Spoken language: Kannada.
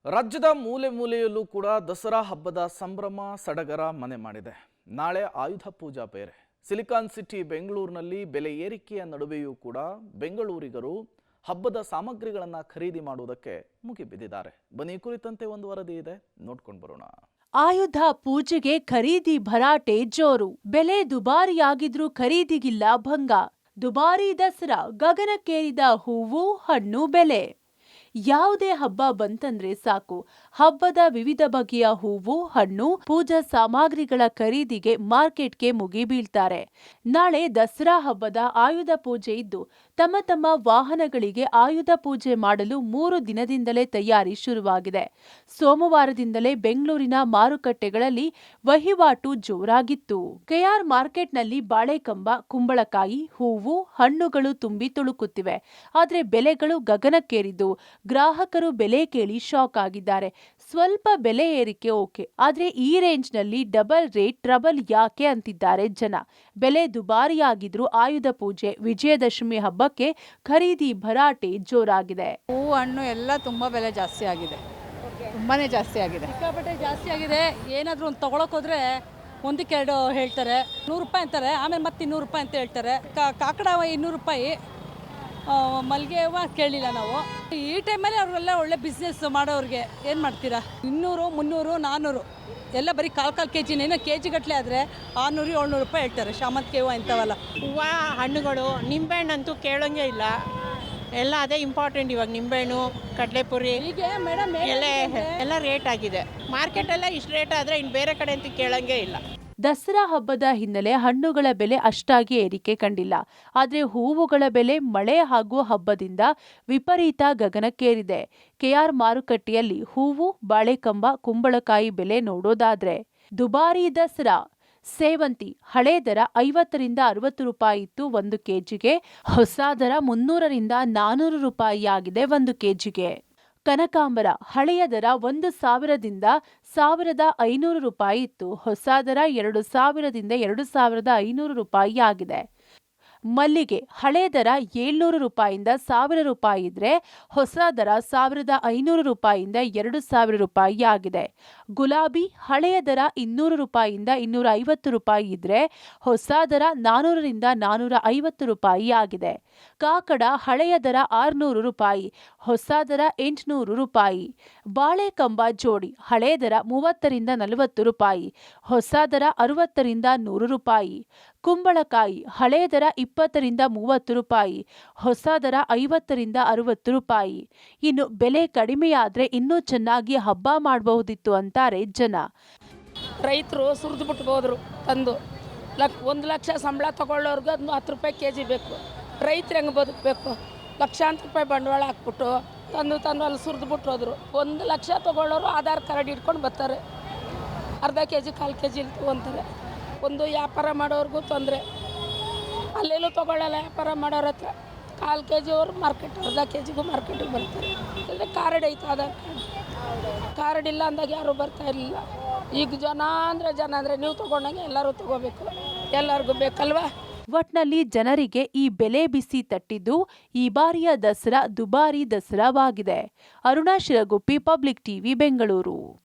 ರಾಜ್ಯದ ಮೂಲೆ ಮೂಲೆಯಲ್ಲೂ ಕೂಡ ದಸರಾ ಹಬ್ಬದ ಸಂಭ್ರಮ ಸಡಗರ ಮನೆ ಮಾಡಿದೆ. ನಾಳೆ ಆಯುಧ ಪೂಜಾ ಬೇರೆ. ಸಿಲಿಕಾನ್ ಸಿಟಿ ಬೆಂಗಳೂರಿನಲ್ಲಿ ಬೆಲೆ ಏರಿಕೆಯ ನಡುವೆಯೂ ಕೂಡ ಬೆಂಗಳೂರಿಗರು ಹಬ್ಬದ ಸಾಮಗ್ರಿಗಳನ್ನು ಖರೀದಿ ಮಾಡುವುದಕ್ಕೆ ಮುಗಿಬಿದ್ದಿದ್ದಾರೆ. ಬನ್ನಿ ಕುರಿತಂತೆ ಒಂದು ವರದಿ ಇದೆ, ನೋಡ್ಕೊಂಡು ಬರೋಣ. ಆಯುಧ ಪೂಜೆಗೆ ಖರೀದಿ ಭರಾಟೆ ಜೋರು. ಬೆಲೆ ದುಬಾರಿಯಾಗಿದ್ರೂ ಖರೀದಿಗಿಲ್ಲ ಭಂಗ. ದುಬಾರಿ ದಸರಾ, ಗಗನಕ್ಕೇರಿದ ಹೂವು ಹಣ್ಣು ಬೆಲೆ. ಯಾವುದೇ ಹಬ್ಬ ಬಂತಂದ್ರೆ ಸಾಕು, ಹಬ್ಬದ ವಿವಿಧ ಬಗೆಯ ಹೂವು ಹಣ್ಣು ಪೂಜಾ ಸಾಮಗ್ರಿಗಳ ಖರೀದಿಗೆ ಮಾರ್ಕೆಟ್ಗೆ ಮುಗಿ ಬೀಳ್ತಾರೆ. ನಾಳೆ ದಸರಾ ಹಬ್ಬದ ಆಯುಧ ಪೂಜೆ ಇದ್ದು ತಮ್ಮ ತಮ್ಮ ವಾಹನಗಳಿಗೆ ಆಯುಧ ಪೂಜೆ ಮಾಡಲು 3 ದಿನದಿಂದಲೇ ತಯಾರಿ ಶುರುವಾಗಿದೆ. ಸೋಮವಾರದಿಂದಲೇ ಬೆಂಗಳೂರಿನ ಮಾರುಕಟ್ಟೆಗಳಲ್ಲಿ ವಹಿವಾಟು ಜೋರಾಗಿತ್ತು. ಕೆಆರ್ ಮಾರ್ಕೆಟ್ನಲ್ಲಿ ಬಾಳೆಕಂಬ, ಕುಂಬಳಕಾಯಿ, ಹೂವು ಹಣ್ಣುಗಳು ತುಂಬಿ ತುಳುಕುತ್ತಿವೆ. ಆದ್ರೆ ಬೆಲೆಗಳು ಗಗನಕ್ಕೇರಿದ್ದು ಗ್ರಾಹಕರು ಬೆಲೆ ಕೇಳಿ ಶಾಕ್ ಆಗಿದ್ದಾರೆ. ಸ್ವಲ್ಪ ಬೆಲೆ ಏರಿಕೆ ಓಕೆ, ಆದ್ರೆ ಈ ರೇಂಜ್ನಲ್ಲಿ ಡಬಲ್ ರೇಟ್ ಟ್ರಬಲ್ ಯಾಕೆ ಅಂತಿದ್ದಾರೆ ಜನ. ಬೆಲೆ ದುಬಾರಿಯಾಗಿದ್ರು ಆಯುಧ ಪೂಜೆ, ವಿಜಯದಶಮಿ ಹಬ್ಬಕ್ಕೆ ಖರೀದಿ ಭರಾಟೆ ಜೋರಾಗಿದೆ. ಹೂವು ಹಣ್ಣು ಎಲ್ಲ ತುಂಬ ಬೆಲೆ ಜಾಸ್ತಿ ಆಗಿದೆ, ತುಂಬಾನೇ ಜಾಸ್ತಿ ಆಗಿದೆ, ಸಿಕ್ಕಾಪಟ್ಟೆ ಜಾಸ್ತಿ ಆಗಿದೆ. ಏನಾದರೂ ಒಂದು ತೊಗೊಳಕ್ಕೆ ಹೋದ್ರೆ ಒಂದಕ್ಕೆ 2 ಹೇಳ್ತಾರೆ, 100 ರೂಪಾಯಿ ಅಂತಾರೆ, ಆಮೇಲೆ ಮತ್ತೆ 200 ರೂಪಾಯಿ ಅಂತ ಹೇಳ್ತಾರೆ. ಕಾಕಡ 200 ರೂಪಾಯಿ, ಮಲ್ಲಿಗೆ ಹೂವು ಕೇಳಿಲ್ಲ ನಾವು. ಈ ಟೈಮಲ್ಲಿ ಅವರೆಲ್ಲ ಒಳ್ಳೆ ಬಿಸ್ನೆಸ್ ಮಾಡೋರಿಗೆ ಏನು ಮಾಡ್ತೀರಾ? 200, 300, 400 ಎಲ್ಲ ಬರೀ ಕಾಲು ಕೆಜಿನೇನೋ ಕೆಜಿ ಗಟ್ಟಲೆ ಆದರೆ 600, 700 ರೂಪಾಯಿ ಹೇಳ್ತಾರೆ. ಶಾಮಂತಿಗೆ ಹೂವು ಇಂಥವಲ್ಲ. ಹೂವು ಹಣ್ಣುಗಳು, ನಿಂಬೆಹಣ್ಣಂತೂ ಕೇಳೋಂಗೆ ಇಲ್ಲ. ಎಲ್ಲ ಅದೇ ಇಂಪಾರ್ಟೆಂಟ್ ಇವಾಗ. ನಿಂಬೆಹಣ್ಣು, ಕಡಲೆಪುರಿ ಹೀಗೆ ಮೇಡಮ್ ಎಲ್ಲ ರೇಟ್ ಆಗಿದೆ. ಮಾರ್ಕೆಟೆಲ್ಲ ಇಷ್ಟು ರೇಟ್ ಆದರೆ ಇನ್ನು ಬೇರೆ ಕಡೆ ಅಂತೂ ಕೇಳೋಂಗೆ ಇಲ್ಲ. ದಸರಾ ಹಬ್ಬದ ಹಿನ್ನೆಲೆ ಹಣ್ಣುಗಳ ಬೆಲೆ ಅಷ್ಟಾಗಿ ಏರಿಕೆ ಕಂಡಿಲ್ಲ. ಆದರೆ ಹೂವುಗಳ ಬೆಲೆ ಮಳೆ ಹಾಗೂ ಹಬ್ಬದಿಂದ ವಿಪರೀತ ಗಗನಕ್ಕೇರಿದೆ. ಕೆಆರ್ ಮಾರುಕಟ್ಟೆಯಲ್ಲಿ ಹೂವು, ಬಾಳೆಕಂಬ, ಕುಂಬಳಕಾಯಿ ಬೆಲೆ ನೋಡೋದಾದ್ರೆ ದುಬಾರಿ ದಸರಾ. ಸೇವಂತಿ ಹಳೆ ದರ 50ರಿಂದ 60 ರೂಪಾಯಿ ಇತ್ತು 1 ಕೆಜಿಗೆ. ಹೊಸ ದರ 300ರಿಂದ 400 ರೂಪಾಯಿ ಆಗಿದೆ 1 ಕೆಜಿಗೆ. ಕನಕಾಂಬರ ಹಳೆಯ ದರ 1,000ದಿಂದ 1,500 ರೂಪಾಯಿ ಇತ್ತು. ಹೊಸ ದರ 2,000ದಿಂದ 2,500 ರೂಪಾಯಿ ಆಗಿದೆ. ಮಲ್ಲಿಗೆ ಹಳೆ ದರ 700 ರೂಪಾಯಿಯಿಂದ 1,000 ರೂಪಾಯಿ ಇದ್ರೆ, ಹೊಸ ದರ 1,500 ರೂಪಾಯಿಯಿಂದ 2,000 ರೂಪಾಯಿ ಆಗಿದೆ. ಗುಲಾಬಿ ಹಳೆಯ ದರ 200 ರೂಪಾಯಿಯಿಂದ 250 ರೂಪಾಯಿ ಇದ್ರೆ, ಹೊಸ ದರ 400ರಿಂದ 450 ರೂಪಾಯಿ ಆಗಿದೆ. ಕಾಕಡ ಹಳೆಯ ದರ 600 ರೂಪಾಯಿ, ಹೊಸ ದರ 800 ರೂಪಾಯಿ. ಬಾಳೆಕಂಬ ಜೋಡಿ ಹಳೆ ದರ 30ರಿಂದ 40 ರೂಪಾಯಿ, ಹೊಸ ದರ 60ರಿಂದ 100 ರೂಪಾಯಿ. ಕುಂಬಳಕಾಯಿ ಹಳೆ ದರ 20ರಿಂದ 30 ರೂಪಾಯಿ, ಹೊಸ ದರ 50ರಿಂದ 60 ರೂಪಾಯಿ. ಇನ್ನು ಬೆಲೆ ಕಡಿಮೆಯಾದ್ರೆ ಇನ್ನೂ ಚೆನ್ನಾಗಿ ಹಬ್ಬ ಮಾಡಬಹುದಿತ್ತು ಅಂತಾರೆ ಜನ. ರೈತರು ಸುರಿದು ಬಿಟ್ಟು ಹೋದ್ರು ತಂದು 1 ಲಕ್ಷ ಸಂಬಳ ತಗೊಳ್ಳೋರ್ಗೆ 10 ರೂಪಾಯಿ ಕೆಜಿ ಬೇಕು. ರೈತರು ಹೆಂಗೆ ಬದುಕಬೇಕು? ಲಕ್ಷಾಂತರ ರೂಪಾಯಿ ಬಂಡವಾಳ ಹಾಕ್ಬಿಟ್ಟು ತಂದು ಅಲ್ಲಿ ಸುರಿದು ಬಿಟ್ಟು ಹೋದ್ರು. 1 ಲಕ್ಷ ತಗೊಳ್ಳೋರು ಆಧಾರ್ ಕಾರ್ಡ್ ಇಟ್ಕೊಂಡು ಬರ್ತಾರೆ, ಅರ್ಧ ಕೆಜಿ 1/4 ಕೆಜಿ ತೊಗೊತಾರೆ. ಒಂದು ವ್ಯಾಪಾರ ಮಾಡೋರ್ಗೂ ತೊಂದರೆ, ಅಲ್ಲೆಲ್ಲೂ ತೊಗೊಳ್ಳಲ್ಲ. ವ್ಯಾಪಾರ ಮಾಡೋರ ಹತ್ರ 1/4 ಕೆಜಿ ಅವರು ಮಾರ್ಕೆಟ್, ಅರ್ಧ ಕೆಜಿಗೂ ಮಾರ್ಕೆಟಿಗೆ ಬರ್ತಾರೆ. ಅಂದರೆ ಕಾರ್ಡ್ ಐತೆ, ಆಧಾರ್ ಕಾರ್ಡ್ ಇಲ್ಲ ಅಂದಾಗ ಯಾರೂ ಬರ್ತಾ ಇರಲಿಲ್ಲ. ಈಗ ಜನ ಅಂದರೆ ನೀವು ತೊಗೊಂಡಂಗೆ ಎಲ್ಲರೂ ತೊಗೋಬೇಕು, ಎಲ್ಲರಿಗೂ ಬೇಕಲ್ವಾ? ಒಟ್ನಲ್ಲಿ ಜನರಿಗೆ ಈ ಬೆಲೆ ಬಿಸಿ ತಟ್ಟಿದ್ದು ಈ ಬಾರಿಯ ದಸರಾ ದುಬಾರಿ ದಸರಾವಾಗಿದೆ. Aruna Shiraguppi, public TV, Bengaluru.